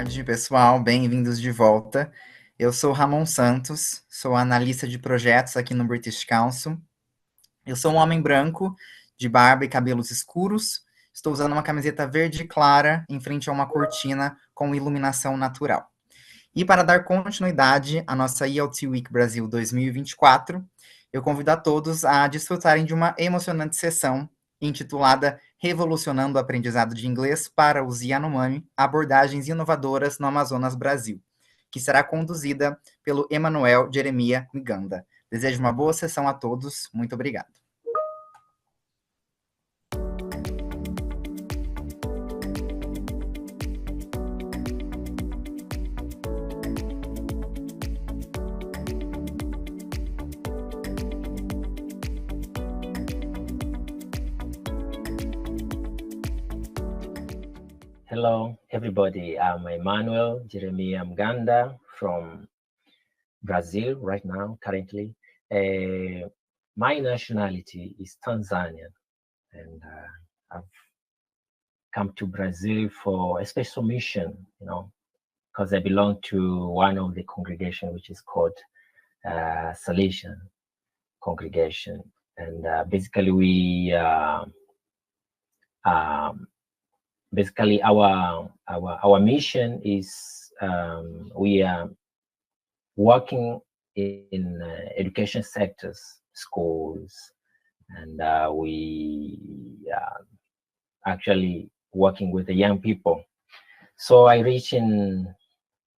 tarde, pessoal. Bem-vindos de volta. Eu sou Ramon Santos, sou analista de projetos aqui no British Council. Eu sou um homem branco, de barba e cabelos escuros. Estou usando uma camiseta verde clara em frente a uma cortina com iluminação natural. E para dar continuidade à nossa ELT Week Brazil 2024, eu convido a todos a desfrutarem de uma emocionante sessão intitulada Revolucionando o Aprendizado de Inglês para os Yanomami, abordagens inovadoras no Amazonas, Brasil, que será conduzida pelo Emmanuel, Jeremia Mganda. Desejo uma boa sessão a todos. Muito obrigado. Hello, everybody. I'm Emmanuel, Jeremia Mganda from Brazil right now, currently. My nationality is Tanzanian, and I've come to Brazil for a special mission, because I belong to one of the congregation which is called Salesian congregation. And basically our mission is we are working in education sectors, schools, and we actually working with the young people. So I reached in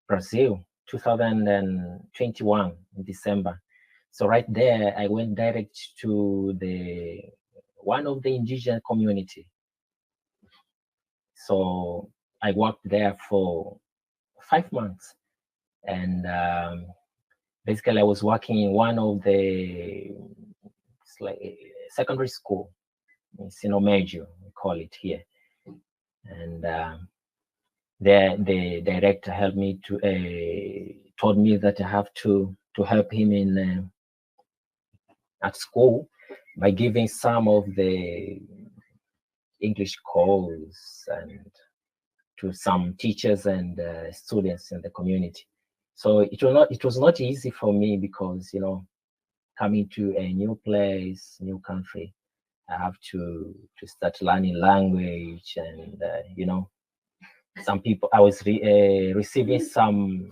Brazil 2021 in December. So right there I went direct to one of the indigenous community. So I worked there for 5 months, and basically I was working in one of it's like a secondary school, Ensino Médio, we call it here. And the director helped me told me that I have to help him at school by giving some of the English course and to some teachers and students in the community. So it was not easy for me because coming to a new place, new country, I have to start learning language, and some people I was receiving some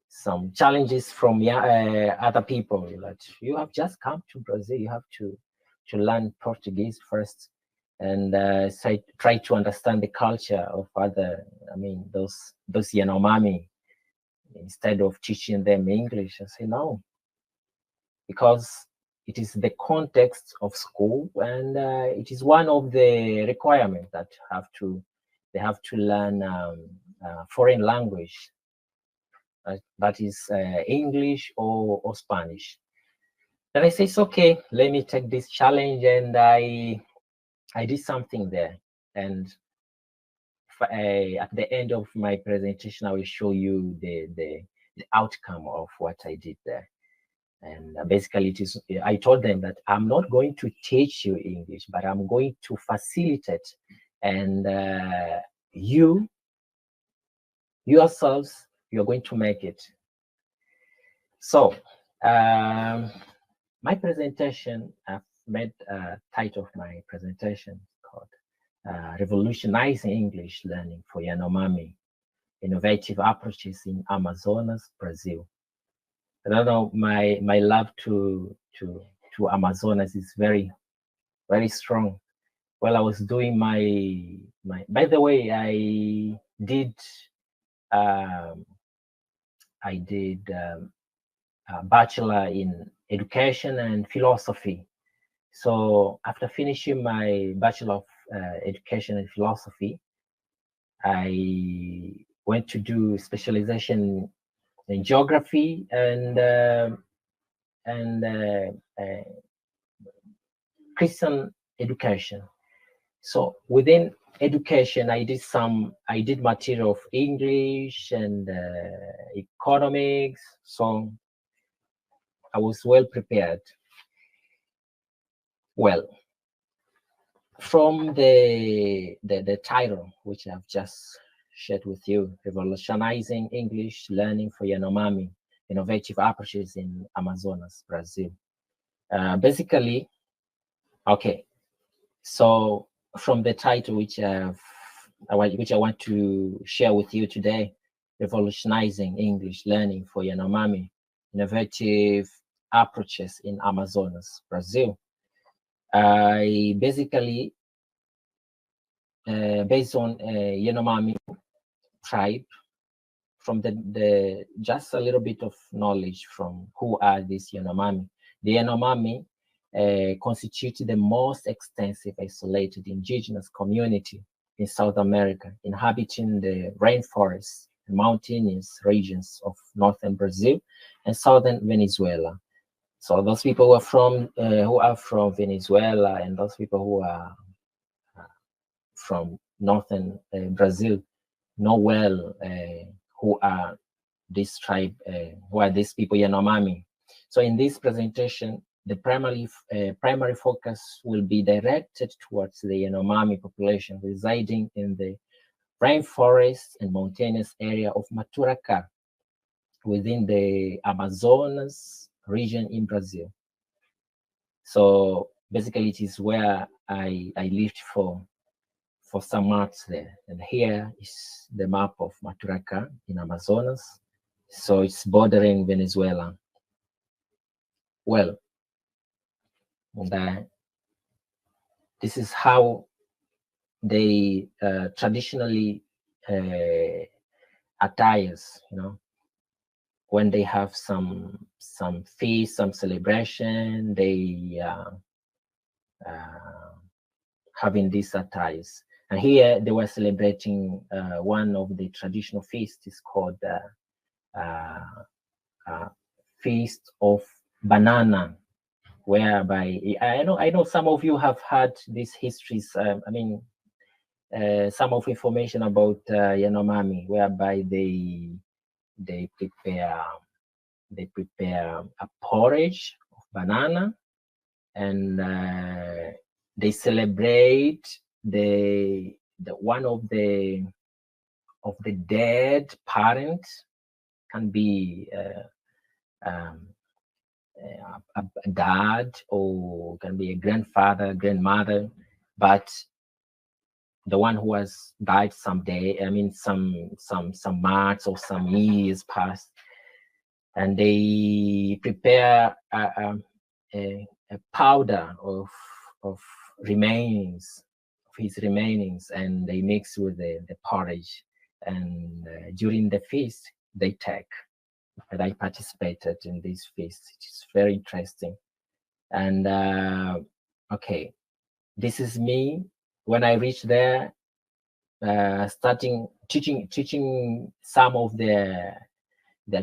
some challenges from other people, that you have just come to Brazil, you have to learn Portuguese first, and try to understand the culture of those Yanomami, instead of teaching them English. I say no, because it is the context of school, and it is one of the requirements that they have to learn foreign language, that is English or Spanish. Then I say, it's okay, let me take this challenge, and I did something there. And at the end of my presentation, I will show you the outcome of what I did there. And basically, I told them that I'm not going to teach you English, but I'm going to facilitate, and you yourselves, you're going to make it. So my presentation, I've made a title of my presentation called Revolutionizing English Learning for Yanomami, Innovative Approaches in Amazonas, Brazil. I don't know, my love to Amazonas is very, very strong. Well, I was doing my by the way, I did a bachelor in education and philosophy. So after finishing my bachelor of education and philosophy, I went to do specialization in geography and Christian education. So within education, I did material of English and economics. So I was well prepared. Well, from the title which I've just share with you. Revolutionizing English Learning for Yanomami, Innovative Approaches in Amazonas, Brazil. Basically, okay, so from the title which I want to share with you today, Revolutionizing English Learning for Yanomami, Innovative Approaches in Amazonas, Brazil. I basically, based on Yanomami tribe, from the just a little bit of knowledge from who are these Yanomami. The Yanomami constitute the most extensive isolated indigenous community in South America, inhabiting the rainforests and mountainous regions of northern Brazil and southern Venezuela. So those people who are from Venezuela and those people who are from northern Brazil know well who are this tribe, who are these people, Yanomami. So in this presentation, the primary focus will be directed towards the Yanomami population residing in the rainforest and mountainous area of Maturacá within the Amazonas region in Brazil. So basically it is where I lived for some months there. And here is the map of Maturacá in Amazonas. So it's bordering Venezuela. Well, and this is how they traditionally attires, when they have some feast, some celebration, they having these attires. And here they were celebrating one of the traditional feasts is called Feast of Banana, whereby I know some of you have heard these histories. Some of information about Yanomami, whereby they prepare a porridge of banana, and they celebrate the one of the dead parent, can be a dad, or can be a grandfather, grandmother, but the one who has died someday, some months or some years past, and they prepare a powder of his remainings, and they mix with the porridge, and during the feast they take. And I participated in this feast. It is very interesting. And okay, this is me when I reached there, starting teaching some of the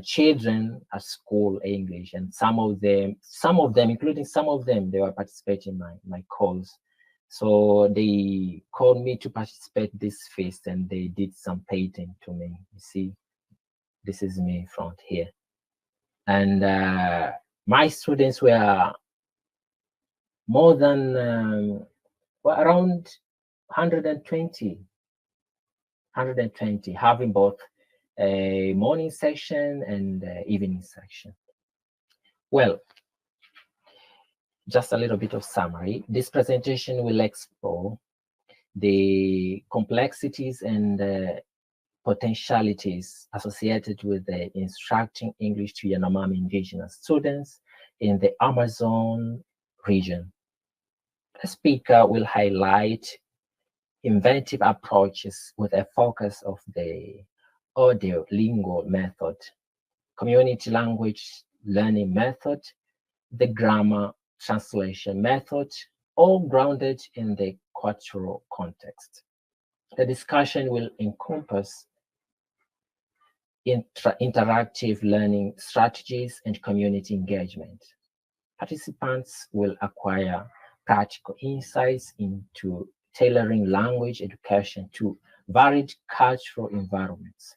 children at school English, and some of them, including some of them, they were participating in my course. So they called me to participate this feast, and they did some painting to me. You see, this is me in front here. And my students were more than around 120, having both a morning section and evening section. Well, just a little bit of summary. This presentation will explore the complexities and potentialities associated with instructing English to Yanomami indigenous students in the Amazon region. The speaker will highlight inventive approaches with a focus of the audio-lingual method, community language learning method, the grammar translation method, all grounded in the cultural context. The discussion will encompass interactive learning strategies and community engagement. Participants will acquire practical insights into tailoring language education to varied cultural environments,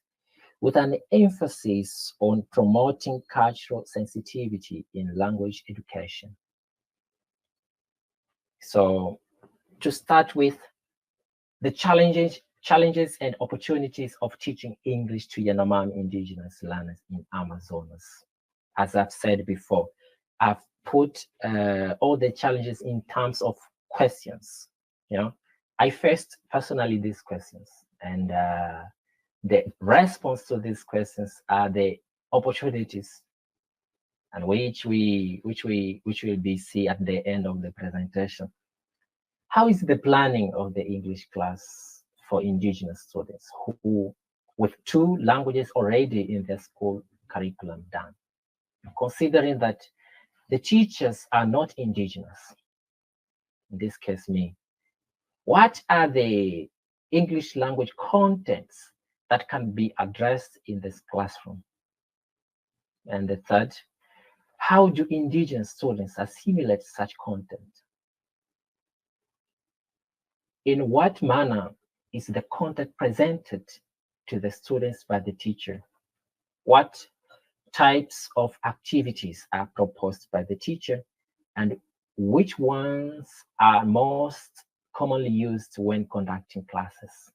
with an emphasis on promoting cultural sensitivity in language education. So, to start with, the challenges challenges and opportunities of teaching English to Yanomami indigenous learners in Amazonas. As I've said before, I've put all the challenges in terms of questions. You know, I faced personally these questions, and the response to these questions are the opportunities, and which will be see at the end of the presentation. How is the planning of the English class for indigenous students who, with 2 languages already in their school curriculum done? Considering that the teachers are not indigenous, in this case me, what are the English language contents that can be addressed in this classroom? And the third, how do indigenous students assimilate such content? In what manner is the content presented to the students by the teacher? What types of activities are proposed by the teacher, and which ones are most commonly used when conducting classes?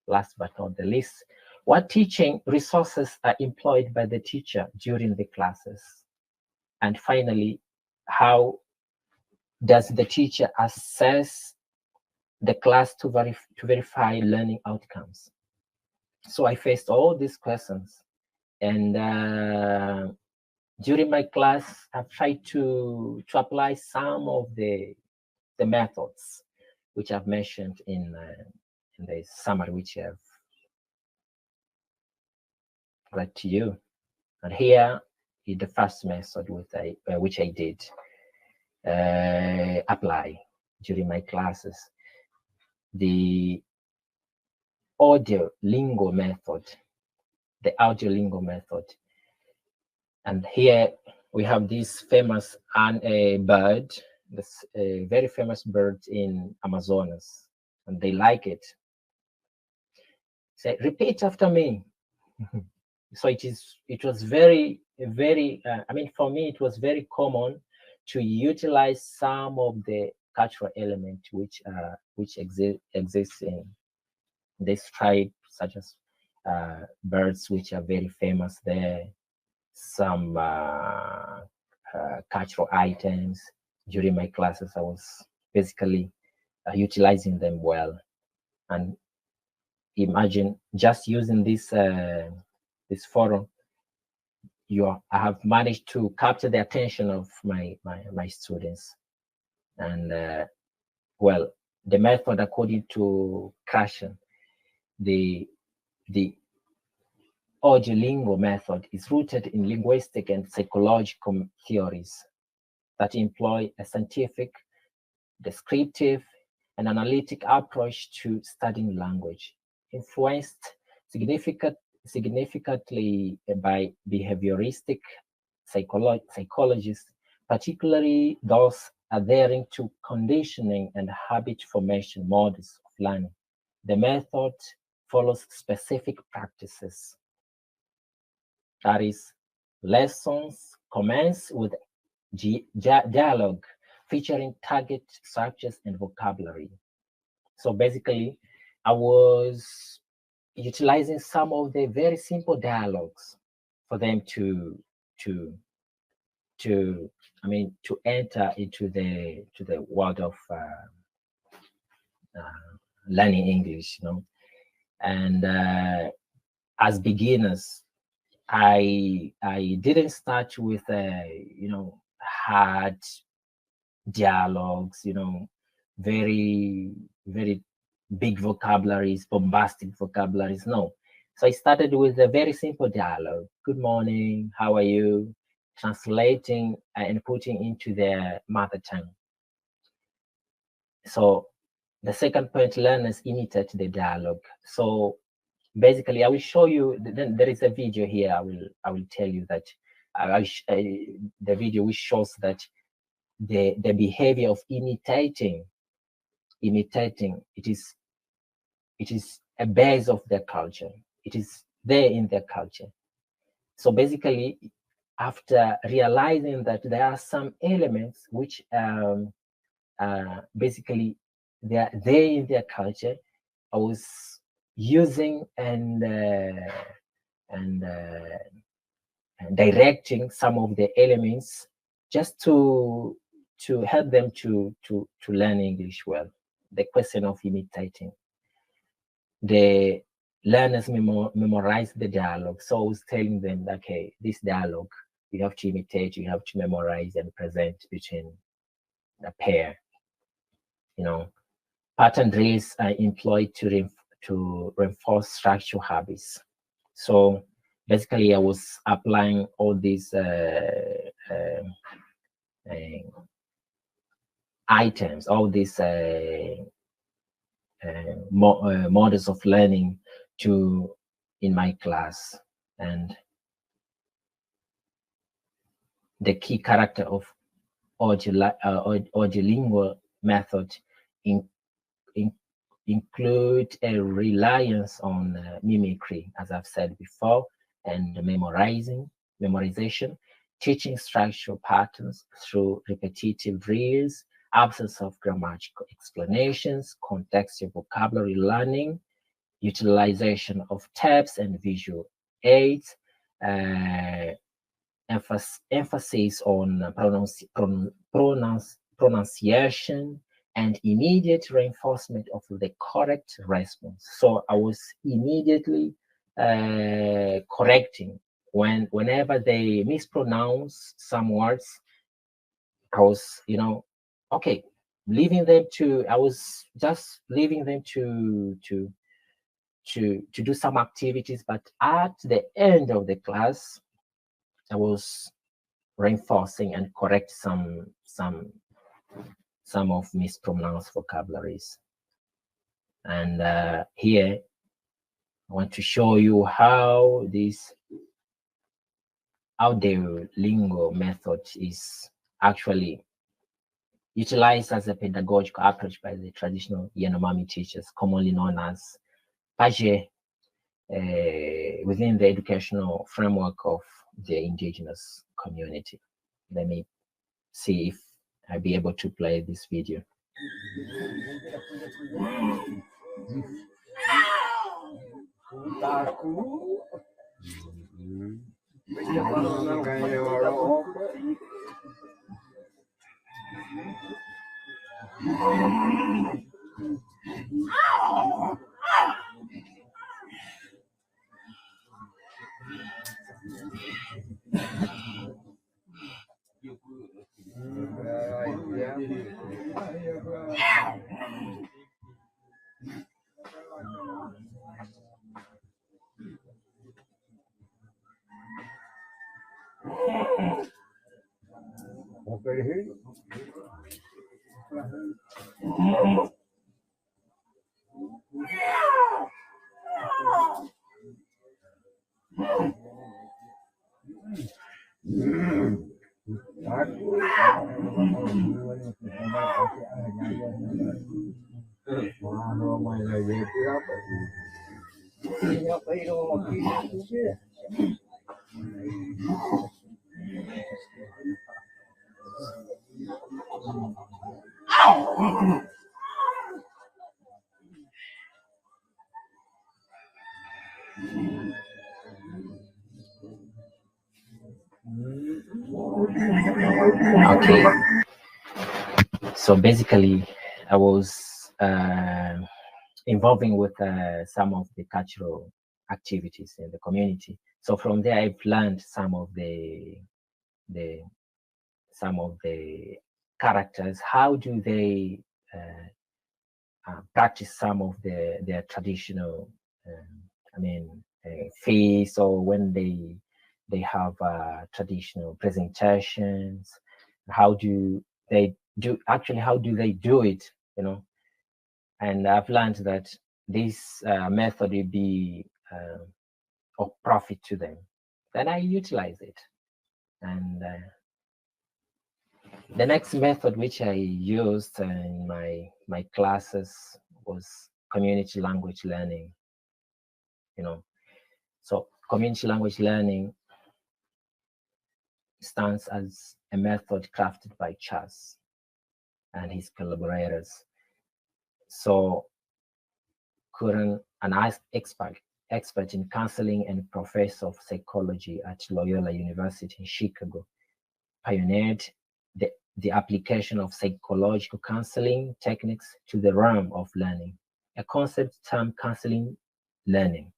Last but not the least, what teaching resources are employed by the teacher during the classes? And finally, how does the teacher assess the class to verify learning outcomes? So I faced all these questions, and during my class, I've tried to apply some of the methods which I've mentioned in the summary which I've read to you. And here is the first method which I did apply during my classes, the audio-lingo method. The audio-lingo method. And here we have this famous bird, this very famous bird in Amazonas, and they like it. Say, repeat after me. So it was very, I mean, for me, it was very common to utilize some of the cultural elements which exist in this tribe, such as birds which are very famous there, some cultural items. During my classes, I was basically utilizing them well. And imagine just using this this forum, I have managed to capture the attention of my students. And well, the method, according to Krashen, the audio-lingo method is rooted in linguistic and psychological theories that employ a scientific, descriptive, and analytic approach to studying language, influenced significantly by behavioristic psychologists, particularly those adhering to conditioning and habit formation models of learning. The method follows specific practices. That is, lessons commence with dialogue featuring target structures and vocabulary. So basically, I was utilizing some of the very simple dialogues for them to enter into the world of learning English, you know. And as beginners, I didn't start with hard dialogues, very big vocabularies, bombastic vocabularies. No. So I started with a very simple dialogue. Good morning, how are you? Translating and putting into their mother tongue. So the second point, learners imitate the dialogue. So basically, I will show you. Then there is a video here. I will tell you that the video which shows that the behavior of imitating it is a base of their culture. It is there in their culture. So basically, after realizing that there are some elements which basically they are there in their culture, I was using and directing some of the elements just to help them to learn English well. The question of imitating. The learners memorize the dialogue. So I was telling them, okay, this dialogue, you have to imitate, you have to memorize and present between a pair. You know, pattern drills are employed to reinforce structural habits. So basically, I was applying all these items, all these models of learning in my class. And the key character of audiolingual method include a reliance on mimicry, as I've said before, and memorization, teaching structural patterns through repetitive drills, absence of grammatical explanations, contextual vocabulary learning, utilization of tabs and visual aids, emphasis on pronunciation, and immediate reinforcement of the correct response. So I was immediately correcting whenever they mispronounce some words. I was, okay, leaving them to. I was just leaving them to do some activities, but at the end of the class, I was reinforcing and correct some of mispronounced vocabularies. And here I want to show you how the lingo method is actually utilized as a pedagogical approach by the traditional Yanomami teachers, commonly known as Paje, within the educational framework of the indigenous community. Let me see if I'll be able to play this video. Okay, so basically I was involving with some of the cultural activities in the community. So from there I've learned some of the characters. How do they practice some of their traditional feasts, or when they have traditional presentations? How do they do it, and I've learned that this method will be of profit to them. Then I utilize it. And the next method which I used in my classes was community language learning. So community language learning stands as a method crafted by Charles and his collaborators. So current an expert in counseling and professor of psychology at Loyola University in Chicago, pioneered the application of psychological counseling techniques to the realm of learning, a concept termed counseling learning.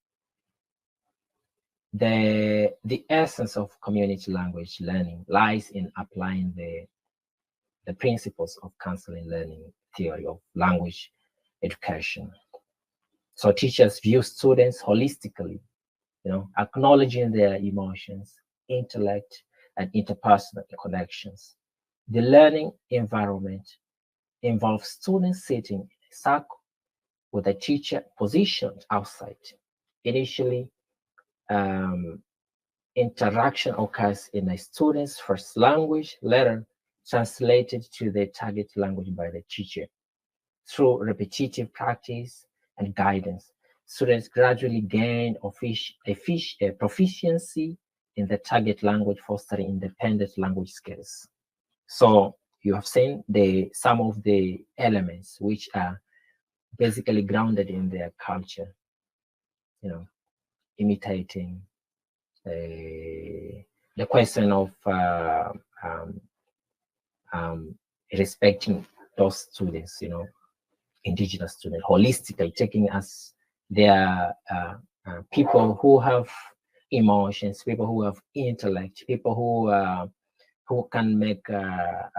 The essence of community language learning lies in applying the principles of counseling learning theory of language education. So teachers view students holistically, acknowledging their emotions, intellect, and interpersonal connections. The learning environment involves students sitting in a circle with a teacher positioned outside. Initially, interaction occurs in a student's first language, later translated to the target language by the teacher. Through repetitive practice and guidance, students gradually gain proficiency in the target language, fostering independent language skills. So you have seen some of the elements which are basically grounded in their culture, imitating the question of respecting those students, indigenous students, holistically taking us their people who have emotions, people who have intellect, people who can make a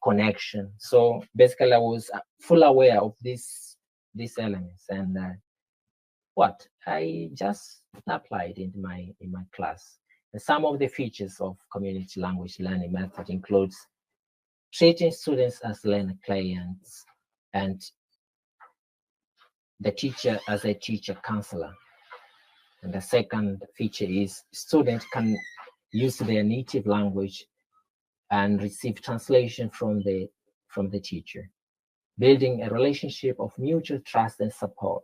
connection. So basically, I was full aware of these elements, and what I just applied in my class. And some of the features of community language learning method includes treating students as learner clients and the teacher as a teacher counselor. And the second feature is students can use their native language and receive translation from the teacher. Building a relationship of mutual trust and support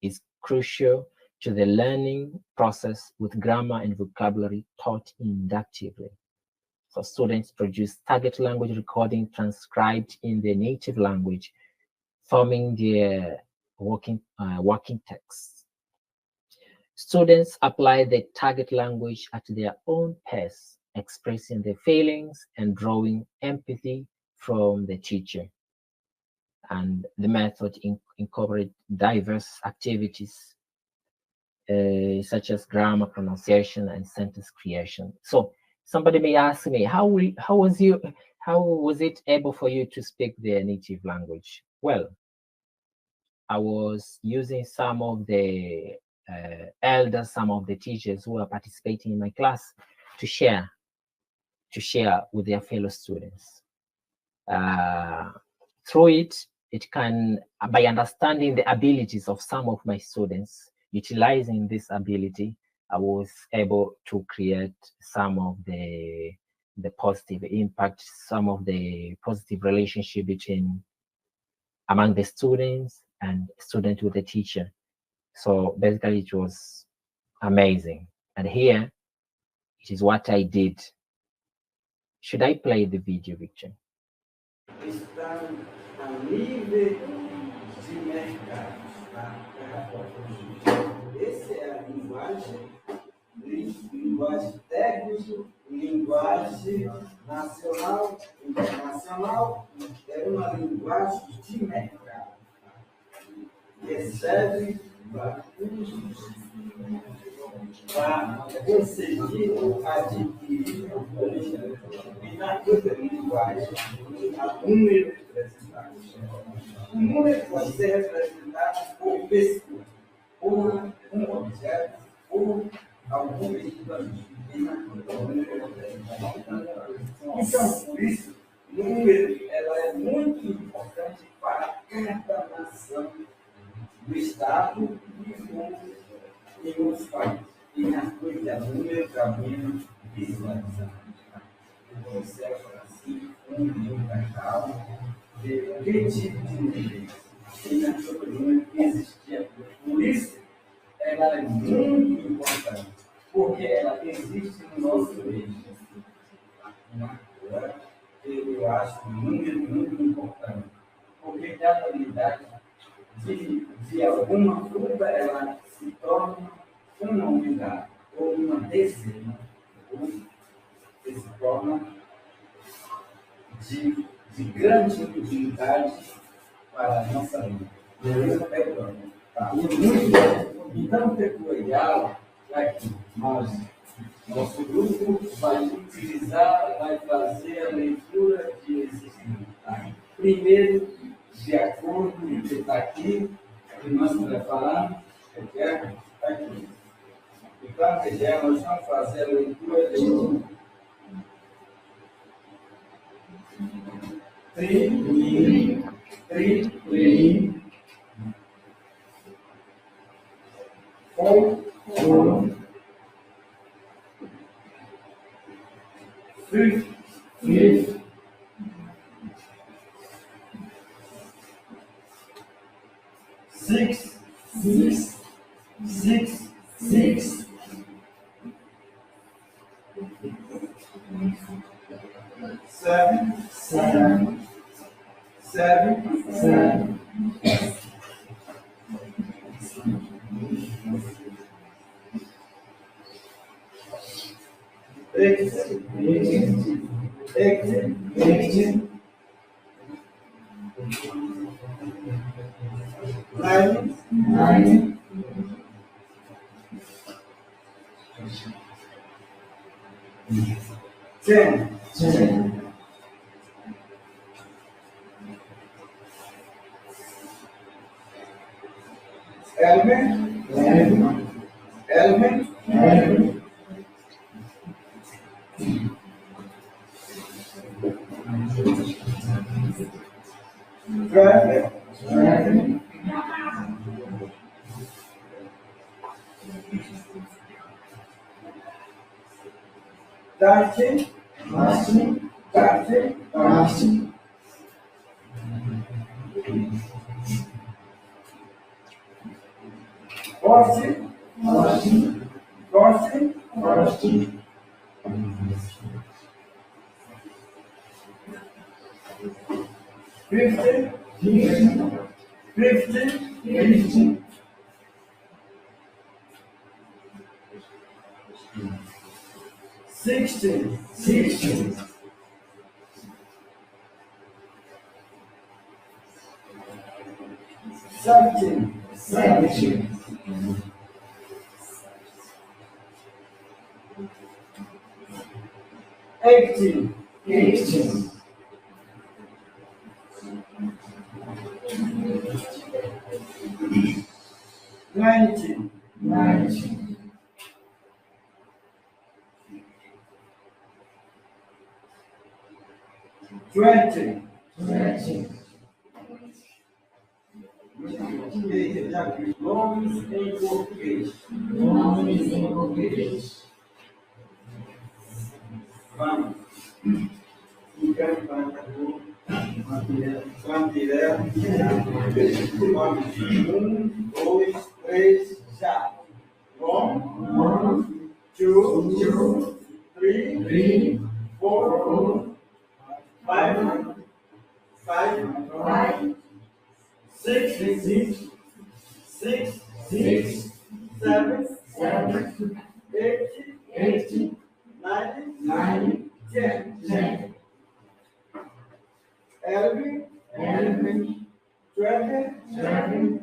is crucial to the learning process, with grammar and vocabulary taught inductively. So students produce target language recording transcribed in their native language, forming their working text. Students apply the target language at their own pace, expressing their feelings and drawing empathy from the teacher. And the method incorporates diverse activities such as grammar, pronunciation, and sentence creation. So somebody may ask me, how was it able for you to speak their native language? Well, I was using some of the elders, some of the teachers who are participating in my class to share with their fellow students. Through it can, by understanding the abilities of some of my students, utilizing this ability, I was able to create some of the positive impact, some of the positive relationship among the students and student with the teacher. So basically it was amazing. And here, it is what I did. Should I play the video, Victor? Estão a nível de mercado. Tá? Essa é a linguagem técnica, linguagem nacional, internacional, é uma linguagem de mercado. Recebe recursos para conseguir adquirir e na linguagem há número representados. O número pode ser representado por pessoa, por um objeto, por algum equipamento. Então, por isso, o número ela é muito importante para cada nação do Estado e outros países. E nas coisas de número também visualizar. O céu assim, cacau, de que tipo de número? E na sua coluna existia. Por isso, ela é muito importante, porque ela existe no nosso meio. Eu acho um número muito importante, porque cada unidade que de alguma fruta ela se torna uma unidade, ou uma dezena, ou se torna de grande utilidade para a nossa vida. Beleza? Pegando. Tá. Então, peculiar é que nosso grupo vai utilizar, vai fazer a leitura de exercício. Tá? Primeiro, de acordo com o que está aqui, que nós preparamos, está aqui. Então, veja, nós vamos fazer a leitura de tri, 4, 5, 6, 7, 8, 9, 10. Element. 12. 13. 14. 15. 16. 17. 18. 19. 20. Nomes em português. Vamos. Vamos direto. 1, 2, 3, já. 1, 2, 3, 4, 5, 6, 7, 8, 9, 10. 11, 12,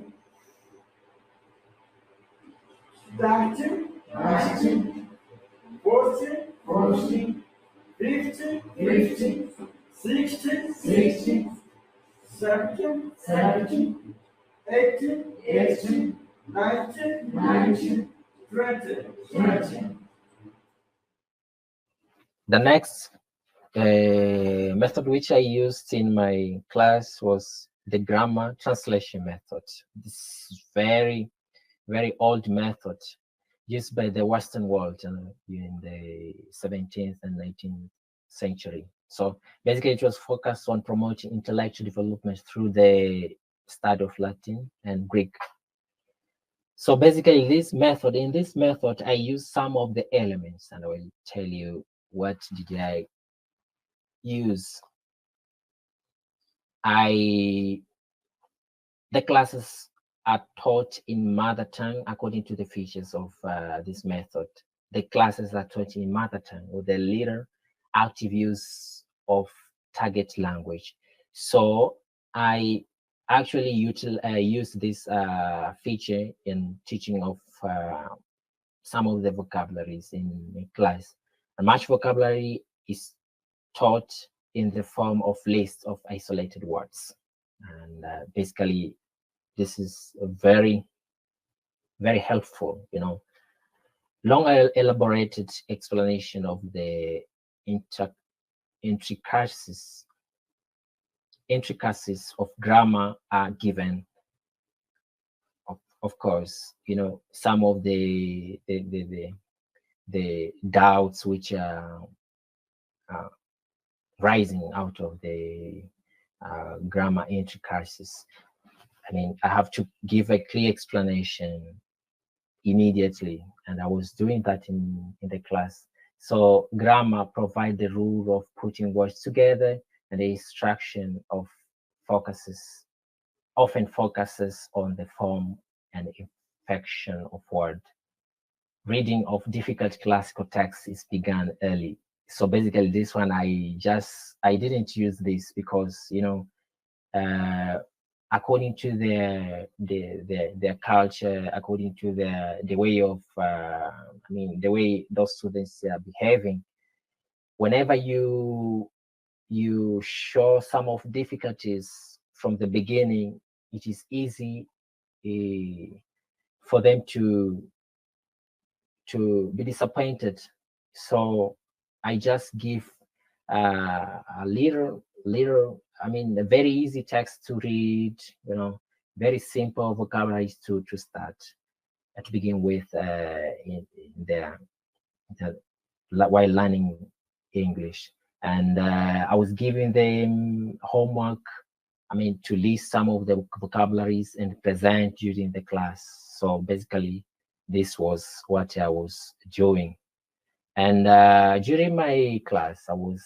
13, 14, 15, 16, 17, 18, 19, 20. The next method which I used in my class was the grammar translation method. This is very old method used by the Western world in the 17th and 19th century. So basically it was focused on promoting intellectual development through the study of Latin and Greek. So basically in this method, I use some of the elements, and I will tell you what did I use. The classes are taught in mother tongue according to the features of this method. The classes are taught in mother tongue with a little active use of target language. So I actually use this feature in teaching of some of the vocabularies in class. And much vocabulary is taught in the form of lists of isolated words. And basically, this is a very, very helpful, long elaborated explanation of the intricacies of grammar are given. Of course, some of the doubts which are rising out of the grammar intricacies. I mean, I have to give a clear explanation immediately, and I was doing that in the class. So grammar provide the rule of putting words together, and the instruction of often focuses on the form and inflection of word. Reading of difficult classical texts is begun early. So basically, this one I didn't use this because according to their culture, according to the way of the way those students are behaving. Whenever you show some of difficulties from the beginning, it is easy for them to be disappointed. So I just give a little, a very easy text to read, very simple vocabularies to start, to begin with while learning English. And I was giving them homework, to list some of the vocabularies and present during the class. So basically, this was what I was doing. And during my class, I was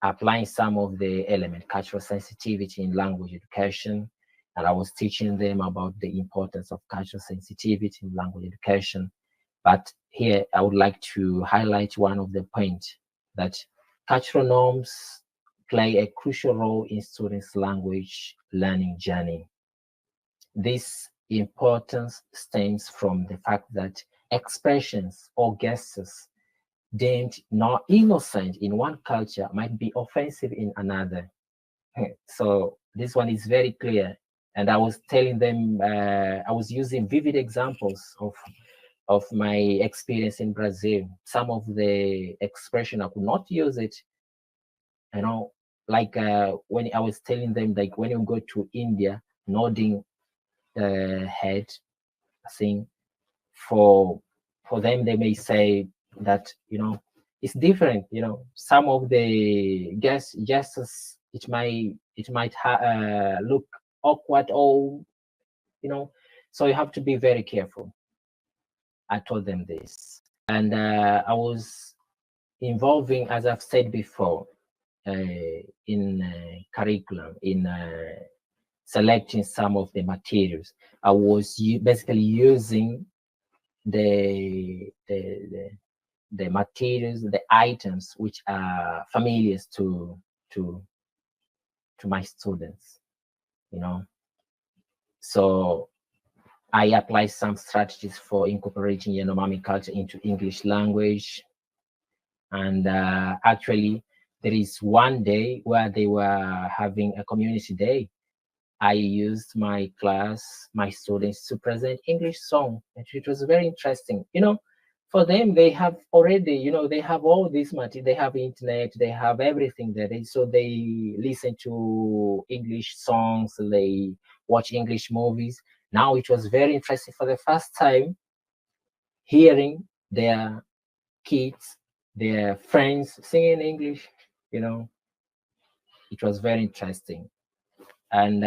applying some of the elements, cultural sensitivity in language education, and I was teaching them about the importance of cultural sensitivity in language education. But here, I would like to highlight one of the points, that cultural norms play a crucial role in students' language learning journey. This importance stems from the fact that expressions or gestures deemed not innocent in one culture might be offensive in another. So this one is very clear. And I was telling them, I was using vivid examples of my experience in Brazil. Some of the expression I could not use it, like when I was telling them, like when you go to India, nodding head, I think for them, they may say that, it's different, some of the gestures, it might look awkward, or, so you have to be very careful. I told them this. And I was involving, as I've said before, in curriculum, in selecting some of the materials. I was basically using the materials, the items which are familiar to my students, So I apply some strategies for incorporating Yanomami culture into English language. And actually, there is one day where they were having a community day. I used my students to present English song. It was very interesting. For them, they have already, they have all this material, they have internet, they have everything there. So they listen to English songs, they watch English movies. Now it was very interesting for the first time hearing their kids, their friends singing English, It was very interesting. And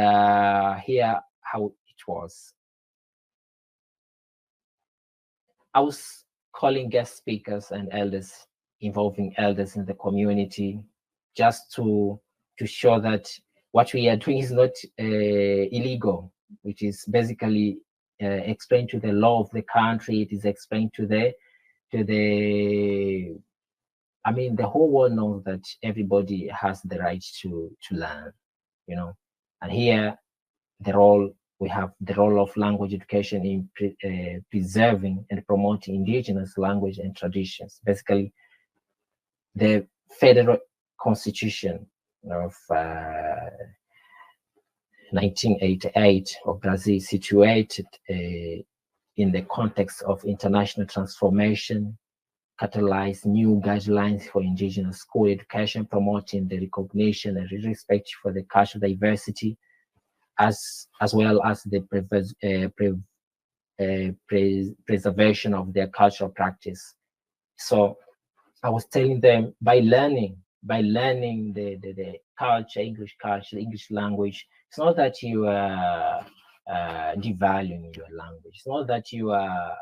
here how it was. I was calling guest speakers and elders, involving elders in the community, just to show that what we are doing is not illegal. which is basically explained to the law of the country. It is explained to the I mean, the whole world knows that everybody has the right to learn, you know. And here, we have the role of language education in preserving and promoting indigenous language and traditions. Basically, the federal constitution of 1988 of Brazil, situated in the context of international transformation, catalyze new guidelines for indigenous school education, promoting the recognition and respect for the cultural diversity, as well as the preservation of their cultural practice. So I was telling them, by learning the culture, English language, it's not that you are devaluing your language. It's not that you are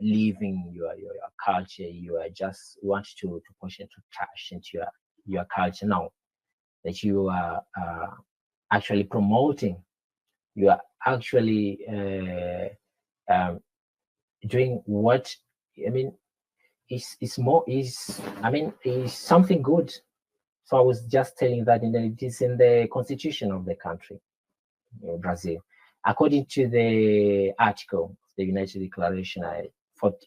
leaving your culture. You are just want to push into trash into your culture. No, that you are actually promoting. You are actually doing what, I mean, is something good. So I was just telling that it is in the constitution of the country, Brazil, according to the article, the United Declaration,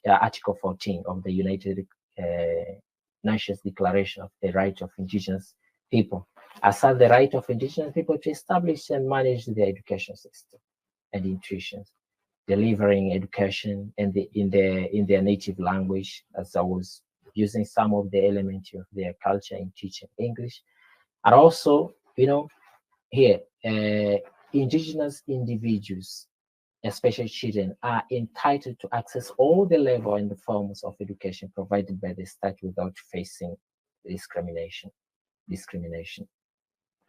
Article 14 of the United Nations Declaration of the Right of Indigenous People, assert the right of indigenous people to establish and manage their education system and institutions, delivering education in their native language, as I was using some of the elements of their culture in teaching English. And also, here, indigenous individuals, especially children, are entitled to access all the level and the forms of education provided by the state without facing discrimination.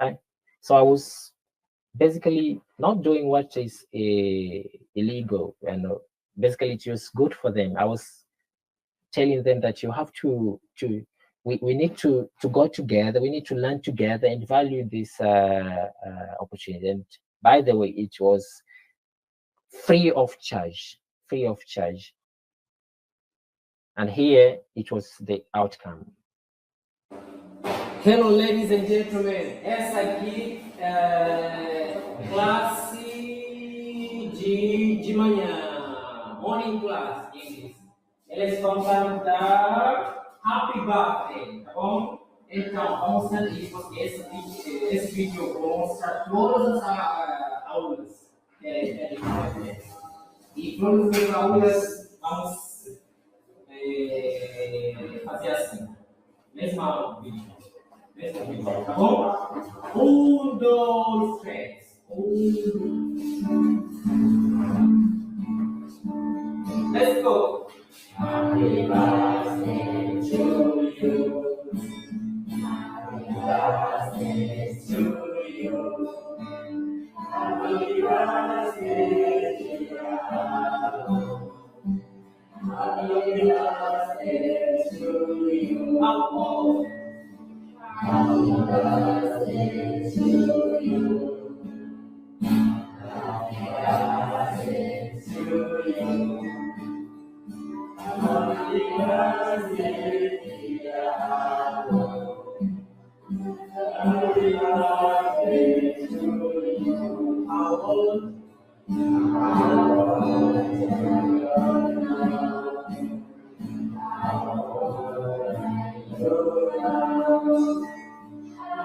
Right? So I was basically not doing what is illegal, and basically it was good for them. I was telling them that you have we need to go together, we need to learn together and value this opportunity. And by the way, it was free of charge. And here it was the outcome. Hello, ladies and gentlemen. Essa aqui é classe de manhã, morning class, English. Eles vão cantar Happy Birthday, tá bom? Então, vamos fazer isso, porque esse vídeo eu vou mostrar todas as aulas que ele vai ter. E todas as aulas vamos fazer assim, mesmo vídeo. Tá bom? 1, 2, 3. Let's go. Happy birthday to you. Happy birthday to you. Happy birthday, dear. Happy birthday to you. Happy birthday to you. Happy birthday to you. Happy birthday, dear. Happy birthday to you. How old?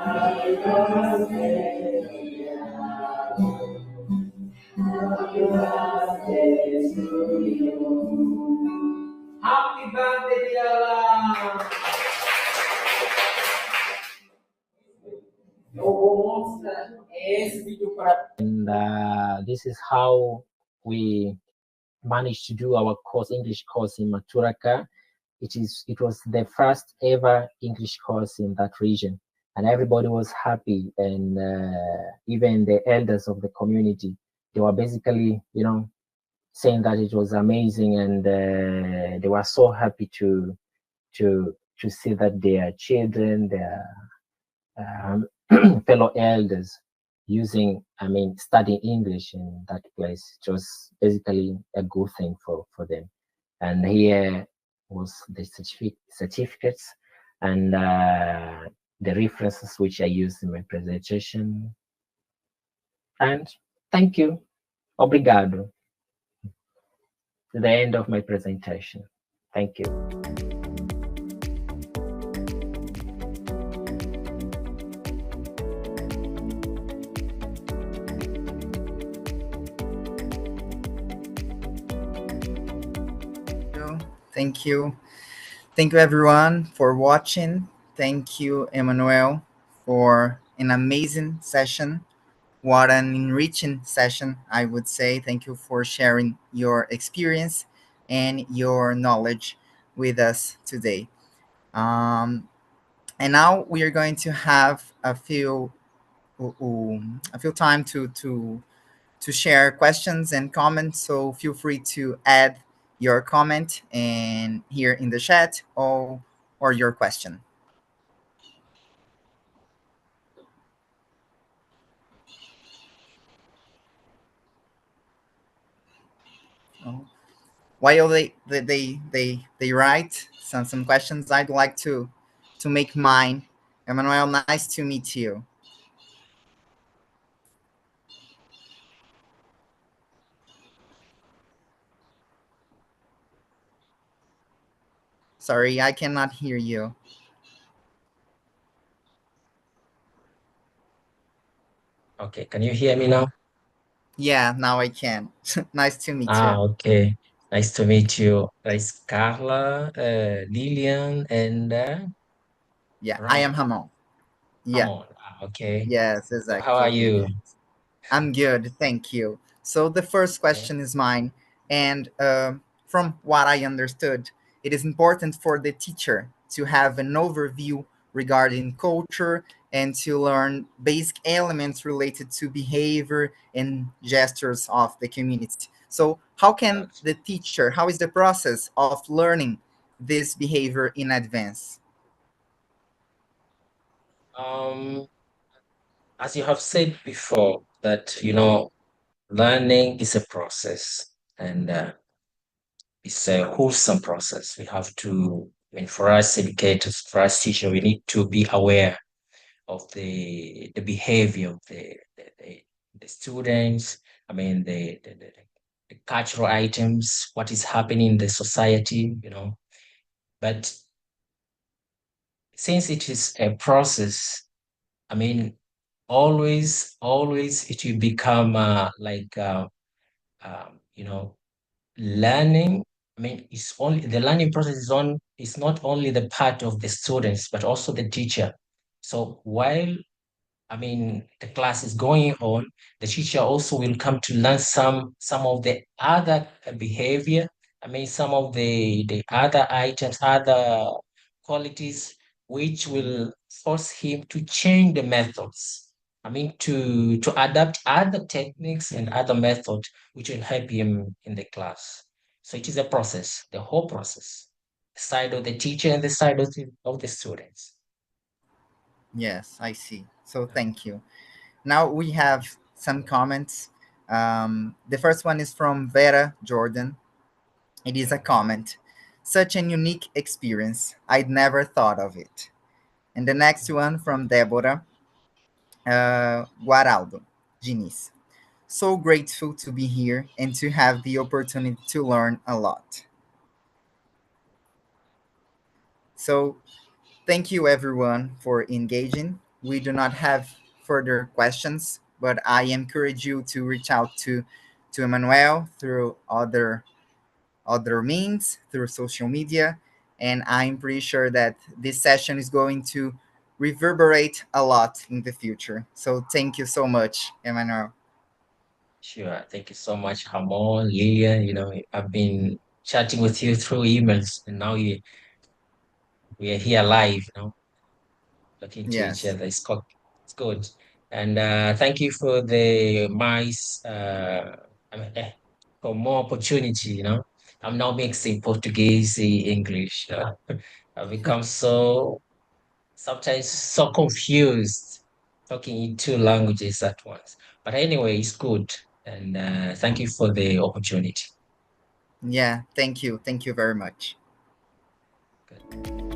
Happy birthday, dear. Happy birthday to you. Happy birthday, dear. Eu vou mostrar esse vídeo para. And this is how we managed to do our English course in Maturaka. It was the first ever English course in that region, and everybody was happy. And even the elders of the community, they were basically, saying that it was amazing, and they were so happy to see that their children, their fellow elders, studying English in that place. It was basically a good thing for them. And here was the certificates and the references which I used in my presentation. And thank you. Obrigado. To the end of my presentation. Thank you. Thank you. Thank you, everyone, for watching. Thank you, Emmanuel, for an amazing session. What an enriching session, I would say. Thank you for sharing your experience and your knowledge with us today. And now we are going to have a few time to share questions and comments. So feel free to add your comment and here in the chat or your question. Oh. While they write some questions, I'd like to make mine. Emmanuel, nice to meet you. Sorry, I cannot hear you. Okay, can you hear me now? Yeah, now I can. Nice to meet you. Okay. Nice to meet you. It's Carla, Lillian, and Yeah, I am Ramon. Ramon. Yeah, Ramon. Okay. yes, So how are exactly. you? I'm good, thank you. So the first Okay. question is mine, and from what I understood, it is important for the teacher to have an overview regarding culture and to learn basic elements related to behavior and gestures of the community. So how can Gotcha. the teacher, how is the process of learning this behavior in advance? Um, as you have said before, that learning is a process, and it's a wholesome process. We have to, for us educators, for us teachers, we need to be aware of the behavior of the students. I mean the cultural items, what is happening in the society, But since it is a process, I mean, always it will become you know, learning. I mean, it's only the learning process is not only the part of the students, but also the teacher. So while the class is going on, the teacher also will come to learn some of the other behavior. Some of the other items, other qualities, which will force him to change the methods. To adapt other techniques and other methods which will help him in the class. So it is a process, the whole process, the side of the teacher and the side of the students. Yes, I see. So thank you. Now we have some comments. The first one is from Vera Jordan. It is a comment. Such an unique experience. I'd never thought of it. And the next one from Deborah Guaraldo Diniz. So grateful to be here and to have the opportunity to learn a lot. So thank you everyone for engaging. We do not have further questions, but I encourage you to reach out to Emmanuel through other means, through social media, and I'm pretty sure that this session is going to reverberate a lot in the future. So thank you so much, Emmanuel. Sure. Thank you so much, Hamon, Lillian. I've been chatting with you through emails, and now we are here live, looking to each Yes. other. It's good. And thank you for the mice, for more opportunity, I'm now mixing Portuguese, English. I've become sometimes so confused. talking in two languages at once. But anyway, it's good. And thank you for the opportunity. Yeah, thank you. Thank you very much. Good.